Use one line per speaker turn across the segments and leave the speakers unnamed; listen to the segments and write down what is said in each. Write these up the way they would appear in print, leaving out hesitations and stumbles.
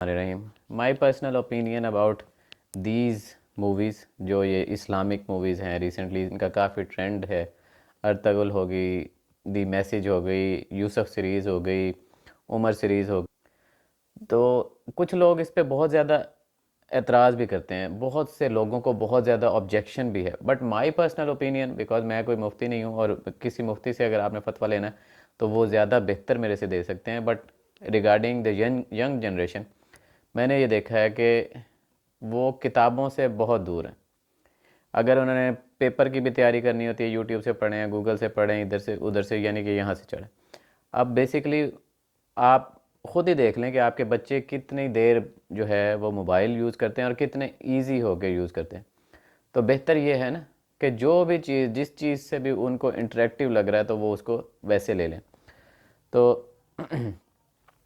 Rahim my personal opinion about these movies, جو یہ Islamic movies ہیں ریسنٹلی ان کا کافی ٹرینڈ ہے. ارطغرل ہو گئی، دی میسیج ہو گئی، یوسف سیریز ہو گئی، عمر سیریز ہو گئی. تو کچھ لوگ اس پہ بہت زیادہ اعتراض بھی کرتے ہیں، بہت سے لوگوں کو بہت زیادہ آبجیکشن بھی ہے. But my personal opinion, because میں کوئی مفتی نہیں ہوں، اور کسی مفتی سے اگر آپ نے فتویٰ لینا ہے تو وہ زیادہ بہتر میرے سے دے سکتے ہیں. But regarding the young generation, میں نے یہ دیکھا ہے کہ وہ کتابوں سے بہت دور ہیں. اگر انہوں نے پیپر کی بھی تیاری کرنی ہوتی ہے، یوٹیوب سے پڑھیں، گوگل سے پڑھیں، ادھر سے ادھر سے، یعنی کہ یہاں سے چڑھیں. اب بیسیکلی آپ خود ہی دیکھ لیں کہ آپ کے بچے کتنی دیر جو ہے وہ موبائل یوز کرتے ہیں اور کتنے ایزی ہو کے یوز کرتے ہیں. تو بہتر یہ ہے نا کہ جو بھی چیز، جس چیز سے بھی ان کو انٹریکٹیو لگ رہا ہے تو وہ اس کو ویسے لے لیں. تو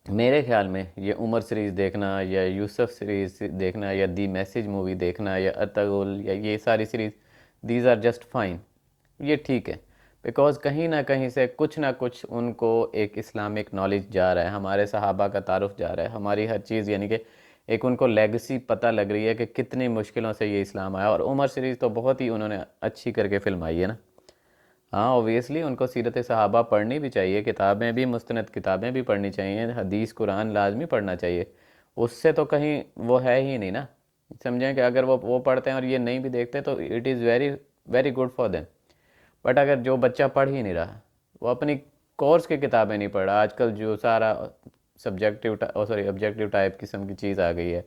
میرے خیال میں یہ عمر سیریز دیکھنا، یا یوسف سیریز دیکھنا، یا دی میسیج مووی دیکھنا، یا ارطغرل، یا یہ ساری series, these are just fine. یہ ٹھیک ہے، بیکاز کہیں نہ کہیں سے کچھ نہ کچھ ان کو ایک اسلامک نالج جا رہا ہے، ہمارے صحابہ کا تعارف جا رہا ہے، ہماری ہر چیز، یعنی کہ ایک ان کو لیگسی پتہ لگ رہی ہے کہ کتنی مشکلوں سے یہ اسلام آیا. اور عمر سیریز تو بہت ہی انہوں نے اچھی کر کے فلم آئی ہے نا. ہاں اوبویسلی ان کو سیرت صحابہ پڑھنی بھی چاہیے، کتابیں بھی، مستند کتابیں بھی پڑھنی چاہیے، حدیث قرآن لازمی پڑھنا چاہیے. اس سے تو کہیں وہ ہے ہی نہیں نا. سمجھیں کہ اگر وہ پڑھتے ہیں اور یہ نہیں بھی دیکھتے تو it is very very good for them. But اگر جو بچہ پڑھ ہی نہیں رہا، وہ اپنی کورس کی کتابیں نہیں پڑھ رہا، آج کل جو سارا آبجیکٹیو ٹائپ قسم کی چیز آ گئی ہے،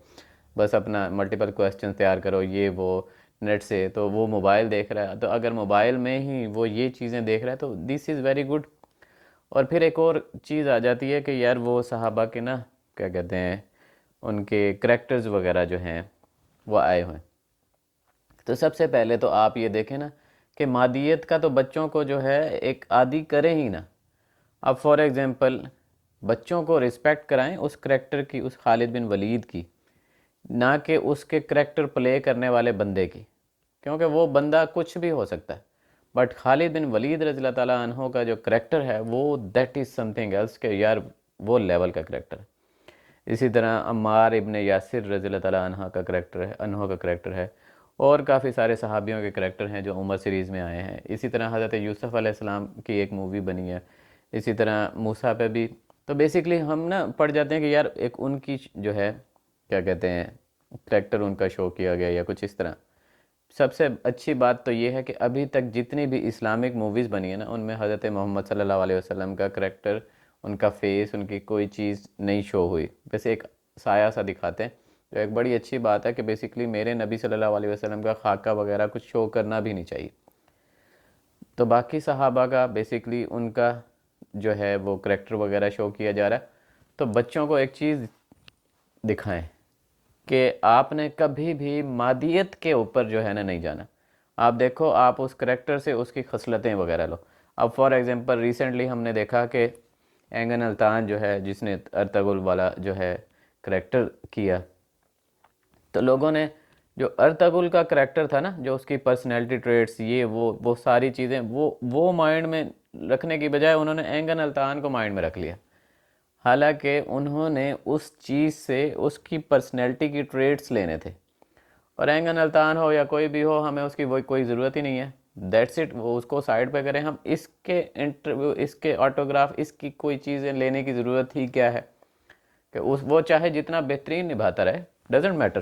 بس اپنا ملٹیپل کویسچن تیار کرو، یہ وہ نیٹ سے، تو وہ موبائل دیکھ رہا ہے. تو اگر موبائل میں ہی وہ یہ چیزیں دیکھ رہا ہے تو دس از ویری گڈ. اور پھر ایک اور چیز آ جاتی ہے کہ یار وہ صحابہ کے نا، کیا کہتے ہیں، ان کے کریکٹرز وغیرہ جو ہیں وہ آئے ہوئے ہیں. تو سب سے پہلے تو آپ یہ دیکھیں نا کہ مادیت کا تو بچوں کو جو ہے ایک عادی کریں ہی نا. اب فار ایگزامپل بچوں کو رسپیکٹ کرائیں اس کریکٹر کی، اس خالد بن ولید کی، نہ کہ اس کے کریکٹر پلے کرنے والے بندے کی. کیونکہ وہ بندہ کچھ بھی ہو سکتا ہے، بٹ خالد بن ولید رضی اللہ تعالیٰ عنہ کا جو کریکٹر ہے وہ that is something else, کہ یار وہ لیول کا کریکٹر ہے. اسی طرح عمار ابن یاسر رضی اللہ تعالیٰ عنہ کا کریکٹر ہے. اور کافی سارے صحابیوں کے کریکٹر ہیں جو عمر سیریز میں آئے ہیں. اسی طرح حضرت یوسف علیہ السلام کی ایک مووی بنی ہے، اسی طرح موسیٰ پہ بھی. تو بیسیکلی ہم نا پڑھ جاتے ہیں کہ یار ایک ان کی جو ہے، کیا کہتے ہیں، کریکٹر ان کا شو کیا گیا یا کچھ اس طرح. سب سے اچھی بات تو یہ ہے کہ ابھی تک جتنی بھی اسلامک موویز بنی ہیں نا، ان میں حضرت محمد صلی اللہ علیہ وسلم کا کریکٹر، ان کا فیس، ان کی کوئی چیز نہیں شو ہوئی. ویسے ایک سایہ سا دکھاتے ہیں، جو ایک بڑی اچھی بات ہے کہ بیسیکلی میرے نبی صلی اللہ علیہ وسلم کا خاکہ وغیرہ کچھ شو کرنا بھی نہیں چاہیے. تو باقی صحابہ کا بیسیکلی ان کا جو ہے وہ کریکٹر وغیرہ شو کیا جا رہا ہے. تو بچوں کو ایک چیز دکھائیں کہ آپ نے کبھی بھی مادیت کے اوپر جو ہے نا نہیں جانا. آپ دیکھو، آپ اس کریکٹر سے اس کی خصلتیں وغیرہ لو. اب فار ایگزامپل ریسنٹلی ہم نے دیکھا کہ اینگن الطان جو ہے، جس نے ارطغرل والا جو ہے کریکٹر کیا، تو لوگوں نے جو ارطغرل کا کریکٹر تھا نا، جو اس کی پرسنالٹی ٹریٹس، یہ وہ ساری چیزیں وہ مائنڈ میں رکھنے کی بجائے انہوں نے اینگن الطان کو مائنڈ میں رکھ لیا. حالانکہ انہوں نے اس چیز سے اس کی پرسنالٹی کی ٹریٹس لینے تھے. اور اینگن الطان ہو یا کوئی بھی ہو، ہمیں اس کی کوئی ضرورت ہی نہیں ہے. دیٹس اٹ، وہ اس کو سائڈ پہ کریں. ہم اس کے انٹرویو، اس کے آٹوگراف، اس کی کوئی چیزیں لینے کی ضرورت ہی کیا ہے؟ کہ وہ چاہے جتنا بہترین نبھاتا رہے، ڈزنٹ میٹر.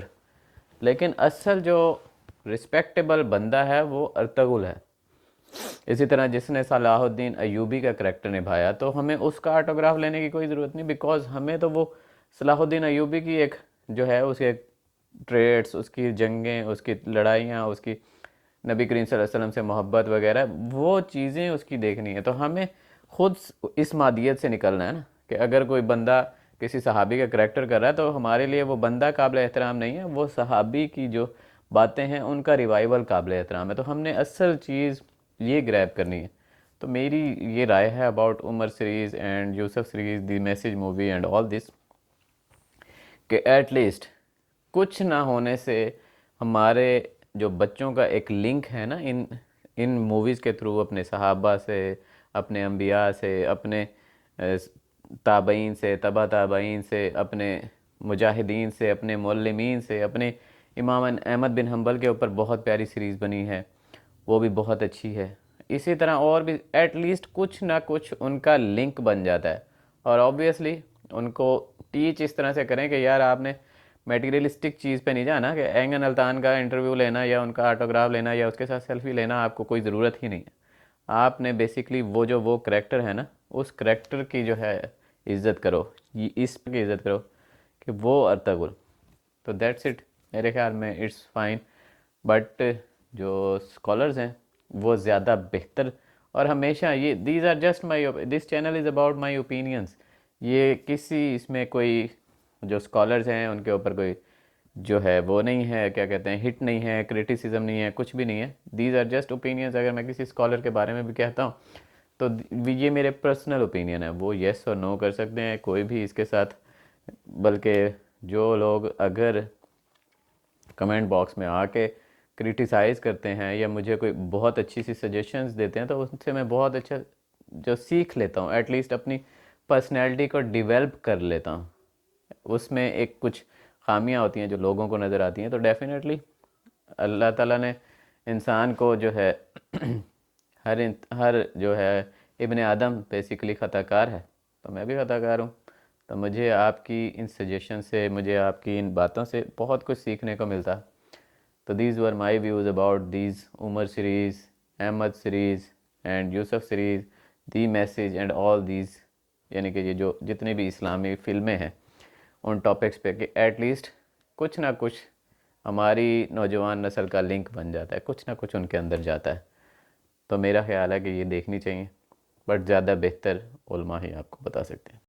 لیکن اصل جو رسپیکٹیبل بندہ ہے وہ ارطغرل ہے. اسی طرح جس نے صلاح الدین ایوبی کا کریکٹر نبھایا، تو ہمیں اس کا آٹوگراف لینے کی کوئی ضرورت نہیں، بیکاز ہمیں تو وہ صلاح الدین ایوبی کی ایک جو ہے اس کے ٹریٹس، اس کی جنگیں، اس کی لڑائیاں، اس کی نبی کریم صلی اللہ علیہ وسلم سے محبت وغیرہ، وہ چیزیں اس کی دیکھنی ہے. تو ہمیں خود اس مادیت سے نکلنا ہے نا کہ اگر کوئی بندہ کسی صحابی کا کریکٹر کر رہا ہے تو ہمارے لیے وہ بندہ قابل احترام نہیں ہے، وہ صحابی کی جو باتیں ہیں ان کا ریوائول قابل احترام ہے. تو ہم نے اصل چیز یہ گریب کرنی ہے. تو میری یہ رائے ہے about Umar series and Yusuf series, the message movie and all this, کہ ایٹ لیسٹ کچھ نہ ہونے سے ہمارے جو بچوں کا ایک لنک ہے نا ان موویز کے تھرو، اپنے صحابہ سے، اپنے انبیاء سے، اپنے تابعین سے، تبع تابعین سے، اپنے مجاہدین سے، اپنے معلمین سے، اپنے امام احمد بن حنبل کے اوپر بہت پیاری سیریز بنی ہے، وہ بھی بہت اچھی ہے. اسی طرح اور بھی ایٹ لیسٹ کچھ نہ کچھ ان کا لنک بن جاتا ہے. اور آبویسلی ان کو ٹیچ اس طرح سے کریں کہ یار آپ نے میٹیریلسٹک چیز پہ نہیں جانا کہ اینگن الطان کا انٹرویو لینا یا ان کا آٹوگراف لینا یا اس کے ساتھ سیلفی لینا آپ کو کوئی ضرورت ہی نہیں ہے. آپ نے بیسکلی وہ کریکٹر ہے نا، اس کریکٹر کی جو ہے عزت کرو، اس کی عزت کرو کہ وہ ارطغرل. تو دیٹس اٹ. میرے خیال میں اٹس فائن. بٹ جو اسکالرز ہیں وہ زیادہ بہتر، اور ہمیشہ یہ these are just my, this channel is about my opinions. یہ کسی اس میں کوئی جو اسکالرز ہیں ان کے اوپر کوئی جو ہے وہ نہیں ہے، کیا کہتے ہیں، ہٹ نہیں ہے، کریٹیسزم نہیں ہے، کچھ بھی نہیں ہے. These are just opinions. اگر میں کسی اسکالر کے بارے میں بھی کہتا ہوں تو یہ میرے پرسنل اوپینین ہے، وہ یس اور نو کر سکتے ہیں کوئی بھی اس کے ساتھ. بلکہ جو لوگ اگر کمنٹ باکس میں آ کے کریٹیسائز کرتے ہیں یا مجھے کوئی بہت اچھی سی سجیشنز دیتے ہیں تو ان سے میں بہت اچھا جو سیکھ لیتا ہوں، ایٹ لیسٹ اپنی پرسنالٹی کو ڈیولپ کر لیتا ہوں. اس میں ایک کچھ خامیاں ہوتی ہیں جو لوگوں کو نظر آتی ہیں، تو ڈیفینیٹلی اللہ تعالیٰ نے انسان کو جو ہے ہر جو ہے ابن آدم بیسیکلی خطا کار ہے، تو میں بھی خطا کار ہوں. تو مجھے آپ کی ان سجیشن سے، مجھے آپ کی ان باتوں سے بہت کچھ سیکھنے کو ملتا. تو these were my views about these Omar series, Ahmed series and Yusuf series, the message and all these, یعنی کہ یہ جو جتنی بھی اسلامی فلمیں ہیں ان ٹاپکس پہ کہ ایٹ لیسٹ کچھ نہ کچھ ہماری نوجوان نسل کا لنک بن جاتا ہے، کچھ نہ کچھ ان کے اندر جاتا ہے. تو میرا خیال ہے کہ یہ دیکھنی چاہیے، بٹ زیادہ بہتر علماء ہی آپ کو بتا سکتے ہیں.